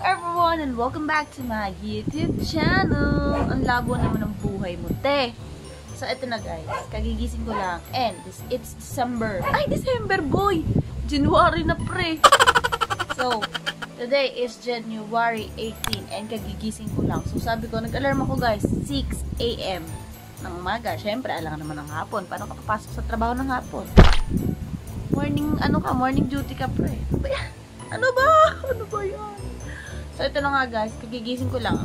everyone and welcome back to my YouTube channel. Ang labo naman ng buhay mo, te. So, ito na guys. Kagigising ko lang. And it's December. Ay, December, boy! January na, pre. So, today is January 18 and kagigising ko lang. So, sabi ko, nag-alarm ako guys, 6 AM ng umaga. Siyempre, alam naman ng hapon. Paano ka papasok sa trabaho ng hapon? Morning duty ka, pre. Ano ba yan? So, ito na nga guys, kagigising ko lang.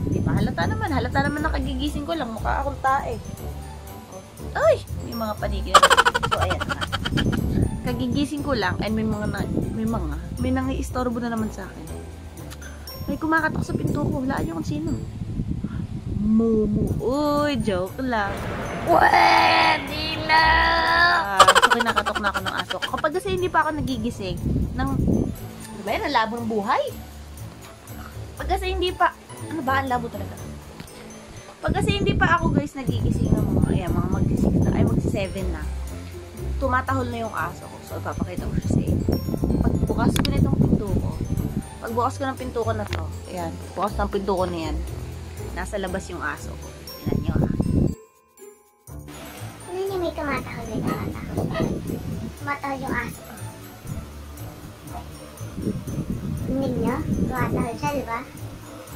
Di ba? Halata naman na kagigising ko lang. Mukha akong tae. Ay! May mga panigil. So, ayan na. Kagigising ko lang and may nangi-istorbo na naman sa akin. May kumakatok sa pinto ko. Hulaan niyo kung sino. Mumu. Uy, joke lang. Pwede lang! So, kinakatok na ako ng aso. Kapag kasi hindi pa ako nagigising ng, ano ba yan? Ang labo ng buhay? Pag kasi hindi pa, ano ba? Ang labo talaga. Pag kasi hindi pa ako guys nagigising ng mga mag-6 na, ay mag-7 na. Tumatahol na yung aso ko. So, ipapakita ko siya sa inyo. Pagbukas ko na itong pinto ko. Pagbukas ko ng pinto ko na to. Ayan. Bukas ng pinto ko na yan. Nasa labas yung aso ko. Tingnan nyo ha. Ano niya may tumatahol? Tumatahol yung aso ko. Hindi niyo? Tumatahol siya, diba?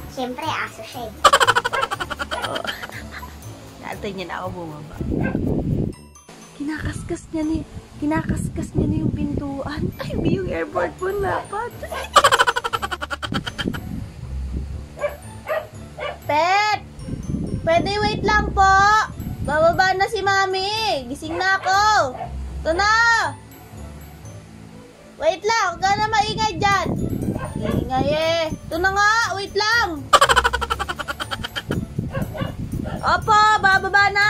Siyempre, aso siya eh. Oo. Naantay niya na ako bumaba. Kinakaskas niya na yung pintuan. Ay, yung airport po dapat. Pet! Pwede wait lang po. Bababa na si Mami. Gising na ako. Ito na. Wait lang. Huwag ka na maingay dyan. Ingay eh. Ito na nga. Wait lang. Opo, bababa na.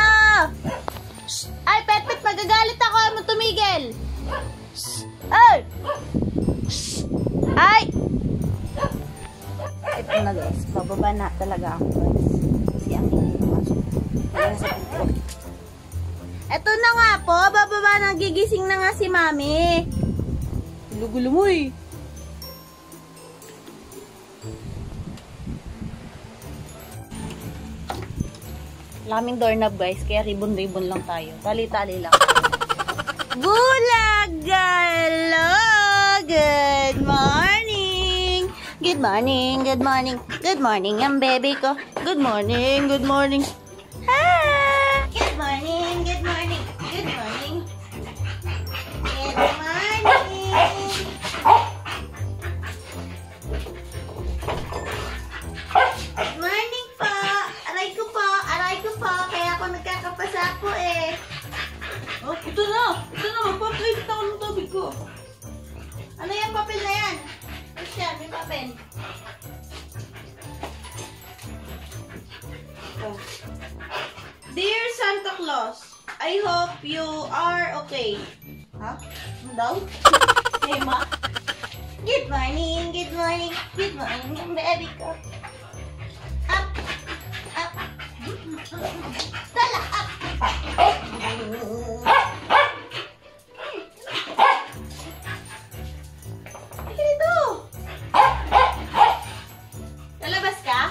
Shh. Ay, Pet, magagalit ako. Ano tumigil? Shh. Ay! Shh. Ay! Ito na guys. Bababa na talaga ako guys. Kasi ang ingay yung aso. Ito na nga po. Bababa na. Gigising na nga si Mami. Gulo-gulo mo eh. Laming doorknob guys, kaya ribbon-ribbon lang tayo. Tali-tali lang. Bulag! Hello! Good morning! Good morning, good morning. Good morning ang baby ko. Good morning, good morning. Ah! Good morning, good morning. Good morning. Good morning. Good morning po. Aray ko po. Kaya ako nagkakapasa po eh. Oh, ito na. Ito na. Magpapalit ako ng tubig ko. Ano yung papel na yan? What's yan? May papel. Oh. Dear Santa Claus, I hope you are okay. Ha? Ano daw? Tema? Good morning, good morning, good morning, baby ko. Up, up. Dala, up. Dito. Lalabas ka?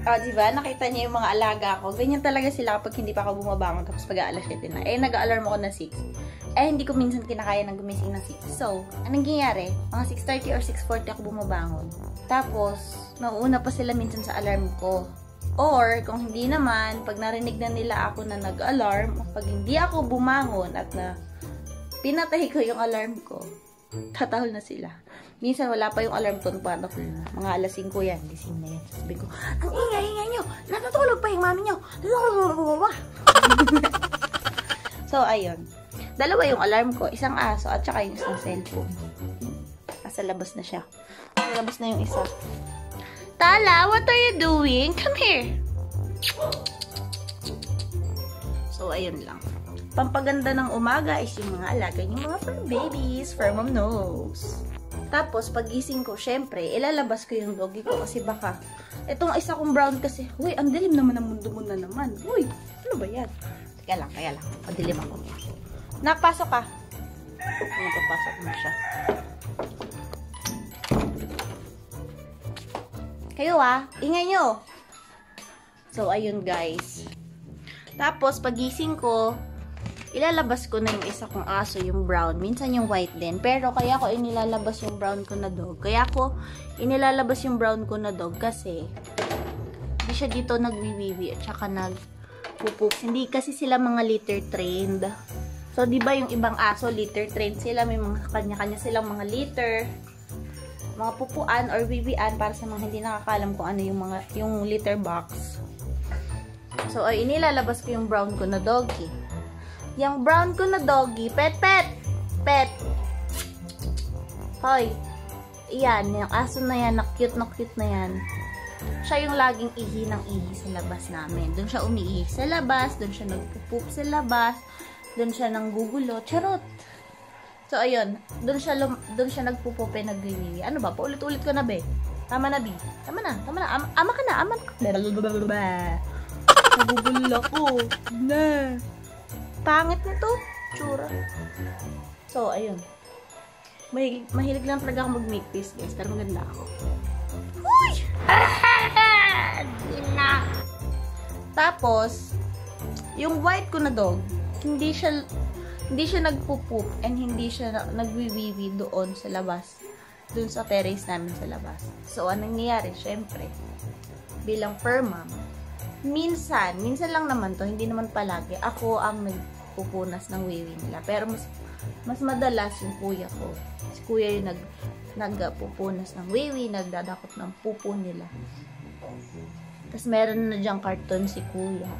Oh, diba? Nakita niya yung mga alaga ko. Ganyan talaga sila kapag hindi pa ako bumabangon tapos pag-aalas 7 na. Eh, nag-alarm ako na 6. Eh, hindi ko minsan kinakaya ng gumising ng 6. So, anong nangyayari? Mga 6:30 or 6:40 ako bumabangon. Tapos, nauuna pa sila minsan sa alarm ko. Or, kung hindi naman, pag narinig na nila ako na nag-alarm, pag hindi ako bumangon at na pinatay ko yung alarm ko, tatahol na sila. Minsan, wala pa yung alarm tone pa na mga alas 5 yan, gising na yan. Sabi ko, ang ingay-ingay nyo! Natutulog pa yung mami nyo! So, ayun. Dalawa yung alarm ko. Isang aso at saka yung isang cellphone. Nasa labas na siya. Nasa labas na yung isa. Tala, what are you doing? Come here. So, ayun lang. Pampaganda ng umaga is yung mga alaga, yung mga fur babies, fur mom knows. Tapos, pagising ko, syempre, ilalabas ko yung doggy ko kasi baka, itong isa kong brown kasi, uy, ang dilim naman ng mundo mo na naman. Uy, ano ba yan? Kaya lang. Madilim ako. Nakpasok ka. Napapasok mo siya. Kayo ingay nyo. So, ayun guys. Tapos, pagising ko, ilalabas ko na yung isa kong aso, yung brown. Minsan yung white din. Pero, kaya ko inilalabas yung brown ko na dog. Kaya ko inilalabas yung brown ko na dog kasi hindi siya dito nagwiwiwi at saka nagpupup. Hindi kasi sila mga litter trained. So, di ba yung ibang aso, litter trained sila. May mga kanya-kanya silang mga litter, mga pupuan or wiwian para sa mga hindi nakakalam kung ano yung litter box. So, ay inilalabas ko yung brown ko na doggy. Yung brown ko na doggy, pet. Hoy. Iyan, yung aso na yan, na cute na yan. Siya yung laging ihi ng ihi sa labas namin. Doon siya umiihi sa labas, doon siya nagpupup sa labas, doon siya nanggugulo. Charot! So, ayun. Doon siya nagpupupe, nagwiwiwi. Ano ba? Paulit-ulit ko na, be. Tama na, be. Tama na. Ama ka na. Nagugulol ako. Na. Pangit nito. Tsura. So, ayun. Mahilig lang talaga ako mag-make face, guys. Pero maganda ako. Uy! Tapos, yung white ko na dog, hindi siya nagpupoop and hindi siya nagwiwiwi doon sa labas. Doon sa terrace namin sa labas. So, anong nangyayari? Syempre, bilang fur mom, minsan lang naman to, hindi naman palagi, ako ang nagpupunas ng wiwi nila. Pero mas madalas yung kuya ko. Si kuya yung nagpupunas ng wiwi, nagdadakot ng pupo nila. Tapos meron na dyang carton si kuya.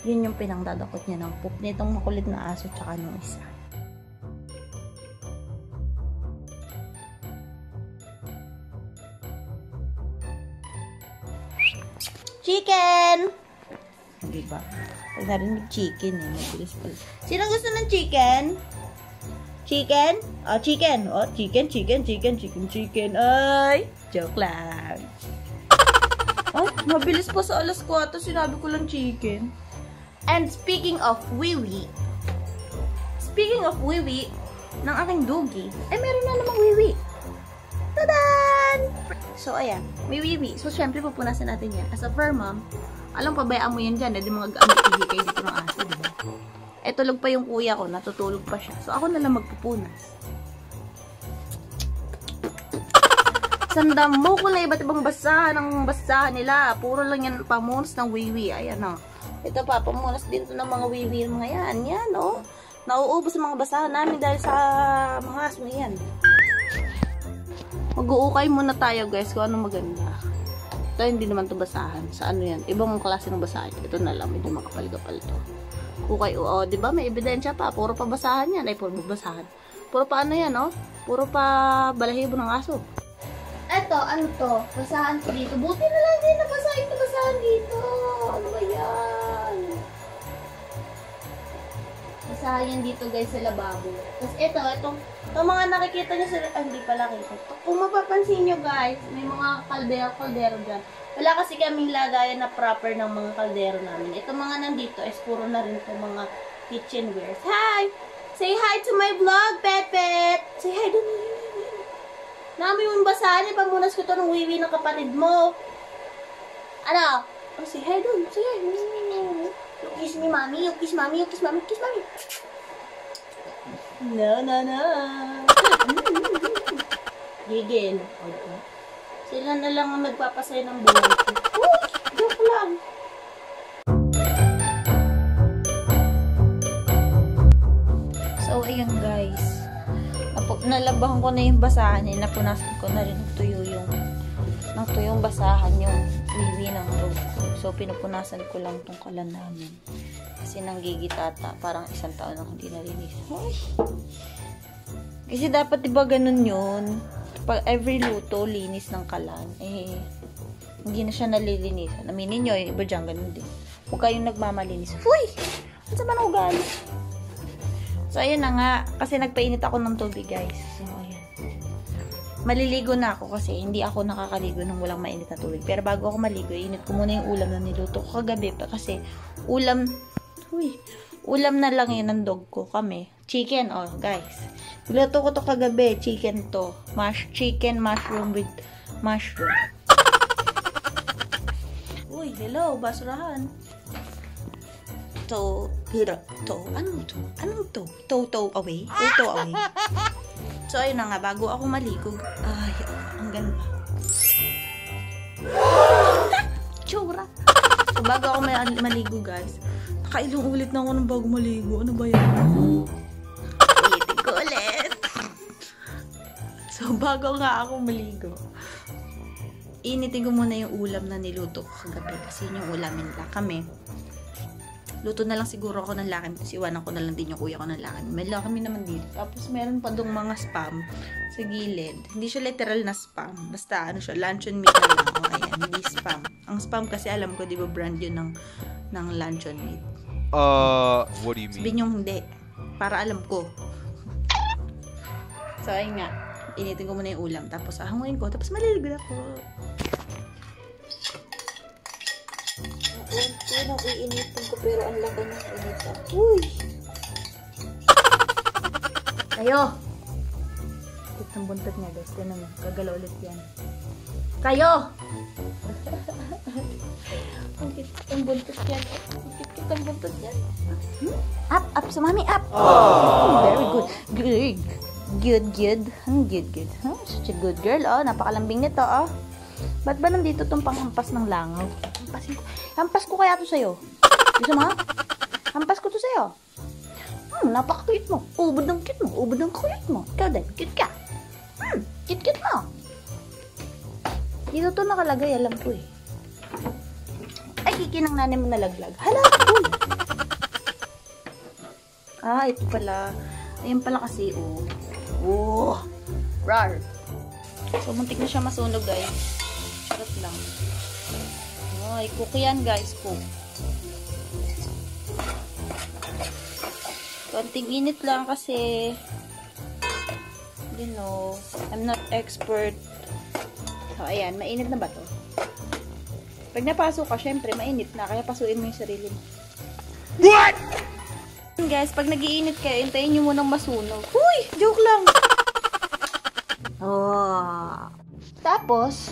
Yun yung pinangdadakot niya ng poop nitong makulit na aso tsaka nung isa. Chicken! Diba? Pag narinig chicken mabilis pala. Sino gusto ng chicken? Chicken? Chicken. Chicken. Ay! Joke lang. Ay, mabilis pa sa alas 4. Sinabi ko lang chicken. And speaking of wiwi ng aking doggy, meron na namang wiwi. Tadan! So, ayan. May wiwi. So, syempre, pupunasan natin yan. As a fur mom, alam, pabayaan mo yan dyan. Di mga gamit kayo dito ng aso, diba? Tulog pa yung kuya ko. Natutulog pa siya. So, ako na lang magpupunas. Sandamo ko na iba't ibang basahan ng basahan nila. Puro lang yan pamunas ng wiwi. Ayan, Ito pa, pamunas din to ng mga wiwi. Mga yan, Nauubos ang mga basahan namin dahil sa mga aso na yan. Mag-uukay muna tayo, guys, kung ano maganda. Ito, hindi naman to basahan. Sa ano yan? Ibang klase ng basahan. Ito na lang, medyo makapal-kapal to. Ukay, diba? May ebidensya pa. Puro pa basahan yan. Puro basahan. Puro pa ano yan, Puro pa balahibo ng aso. Eto, ano to? Basahan ko dito. Buti na lang din nabasahin dito. Ano ba yan? Basahan yan dito, guys, sa lababo. Tapos itong mga nakikita nyo sa... hindi pala kita. Kung mapapansin nyo, guys, may mga kaldero dyan. Wala kasi kaming lagayan na proper ng mga kaldero namin. Itong mga nandito is puro na rin itong mga kitchenwares. Hi! Say hi to my vlog, Pet! Say hi doon. Nami yung basahan, pamunas ko to ng wiwi ng kapatid mo. Ano? Say hi doon. Say hi. You kiss me, mommy. You kiss mommy. Kiss mommy. No. Gigil. Sila na lang ang nagpapasaya ng buhay ko. Joke lang. So, ayun guys. Nalabahan ko na yung basahan. Napunasan ko na rin yung basahan yung wiwi ng dog ko. So, pinupunasan ko lang tong kalan namin. Kasi nanggigitata. Parang 1 taon na hindi nalinis. Kasi dapat diba ganun yun? Pag every luto, linis ng kalan. Hindi na siya nalilinisan. Aminin nyo, yung iba dyan, ganun din. Huwag kayong nagmamalinis. Uy! Ano sa man ugali? So, ayun na nga. Kasi nagpainit ako ng tubig, guys. So, ayan. Maliligo na ako kasi hindi ako nakakaligo nang walang mainit na tubig. Pero bago ako maligo, init ko muna yung ulam na niluto ko kagabi. Kasi ulam na lang yun ng dog ko kami. Chicken, guys. Niluto ko to kagabi. Chicken to. Chicken mushroom with mushroom. Hello, basurahan. To, anong to? Anong to? To away? To away. So, ayun na nga, bago ako maligo. Ay, ang ganda. Tsura. So, bago ako maligo, guys. Nakailong ulit na ako ng bago maligo. Ano ba yan? Ulitin ko ulit. So, bago nga ako maligo, initin ko muna yung ulam na niluto ko kagabi. Kasi yun yung ulamin nila kami. Luto na lang siguro ako ng lakim. Tapos iwanan ko na lang din yung kuya ko ng lakim. May lakim naman dito. Tapos meron pa dong mga spam sa gilid. Hindi siya literal na spam. Basta ano siya, luncheon meat na lang. O, ayan, hindi spam. Ang spam kasi alam ko, di ba brand yun ng luncheon meat. What do you mean? Sabihin yung hindi. Para alam ko. So, ayun nga. Initin ko muna yung ulam. Tapos ahanguin ko. Tapos maliligo ako. Yun ang iinitin ko pero ang laki ng initan. Uy! Kayo! Kit ng buntot niya guys. Tinan mo. Gagalaw ulit yan. Kayo! Ang kit ng buntot yan. Ang kit ng buntot yan. Up! Up! Sumami! Up! Very good. Good. Good. Such a good girl. Oh, napakalambing nito. Oh. Ba't ba nandito tong panghampas ng langaw? Hampas ko kaya to sa'yo. Gusto mo? Hampas ko to sa'yo. Napaka-cute mo. Ubod ng cute mo. Ubod ng cute mo. Ikaw din. Cute ka. Cute mo. Dito to nakalagay. Alam ko eh. Ay, kikinang nanay mo nalaglag. Hala, uy. Ito pala. Ayan pala kasi, oh. Rar. So, muntik na siya masunog, guys. Charot lang. Ay, cook yan, guys. Cook. Konting init lang kasi you know, I'm not expert. So, ayan. Mainit na ba to? Pag napasok ka, syempre, mainit na. Kaya pasuin mo yung sarili mo. What? Guys, pag nagiinit kayo, hintayin nyo munang masunog. Huy! Joke lang! Tapos,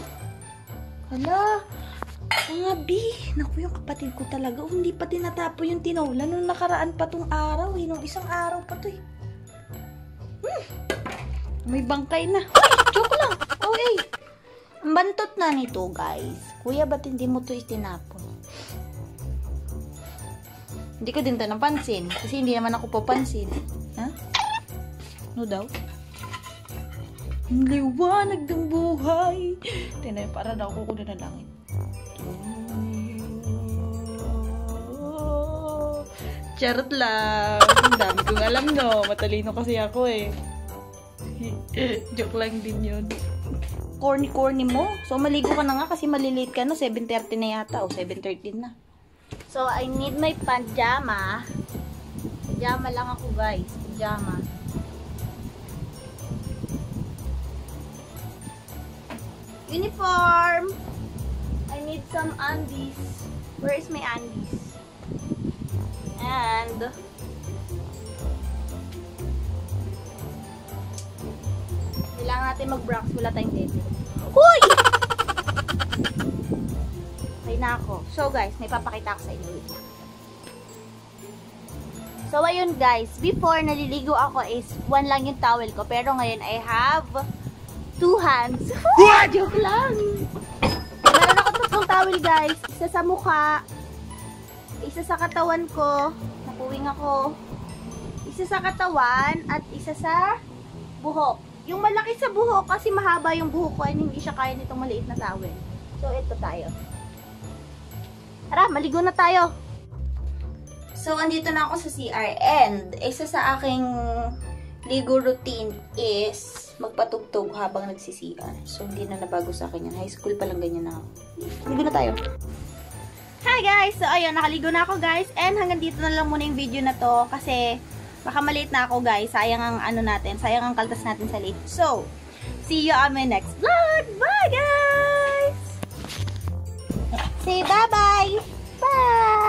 hala, mga bi, naku yung kapatid ko talaga, hindi pa tinatapo yung tinola nung nakaraan pa tong araw, nung isang araw pa to May bangkay na. Huy! Joke lang! Okay. Ang bantot na nito, guys. Kuya, ba't hindi mo to itinapon? Hindi ko din ito napansin. Kasi hindi naman ako papansin. Ha? No doubt. Ang liwanag ng buhay. Tingnan, para daw ko kunin na langit. Charot lang. Ang dami kong alam, no. Matalino kasi ako eh. Joke lang din yun. Corny mo. So, maligo ka na nga kasi malilate ka na. 7:30 na yata. O, 7:13 na. So, I need my pajama. Pajama lang ako, guys. Pajama. Uniform! I need some undies. Where is my undies? And kailangan natin mag-brax. Wala tayong dede. Huy! Okay na ako. So guys, may papakita ako sa inyo. So ayun guys, before naliligo ako is one lang yung towel ko. Pero ngayon I have 2 hands. Joke lang. Meron ako 3 towel guys. Isa sa mukha. Isa sa katawan ko. Napuwing ako. Isa sa katawan at isa sa buhok. Yung malaki sa buhok kasi mahaba yung buhok ko and hindi siya kaya nitong maliit na towel. So ito tayo. Tara, maligo na tayo. So, andito na ako sa CR and isa sa aking ligo routine is magpatugtog habang nagsi-CR. So, hindi na nabago sa akin yan. High school pa lang ganyan na ako. Ligo na tayo. Hi guys! So, ayun, nakaligo na ako guys. And hanggang dito na lang muna yung video na to kasi baka maliit na ako guys. Sayang ang ano natin. Sayang ang kaltas natin sa late. So, see you on my next vlog. Bye guys! Say bye-bye! Bye!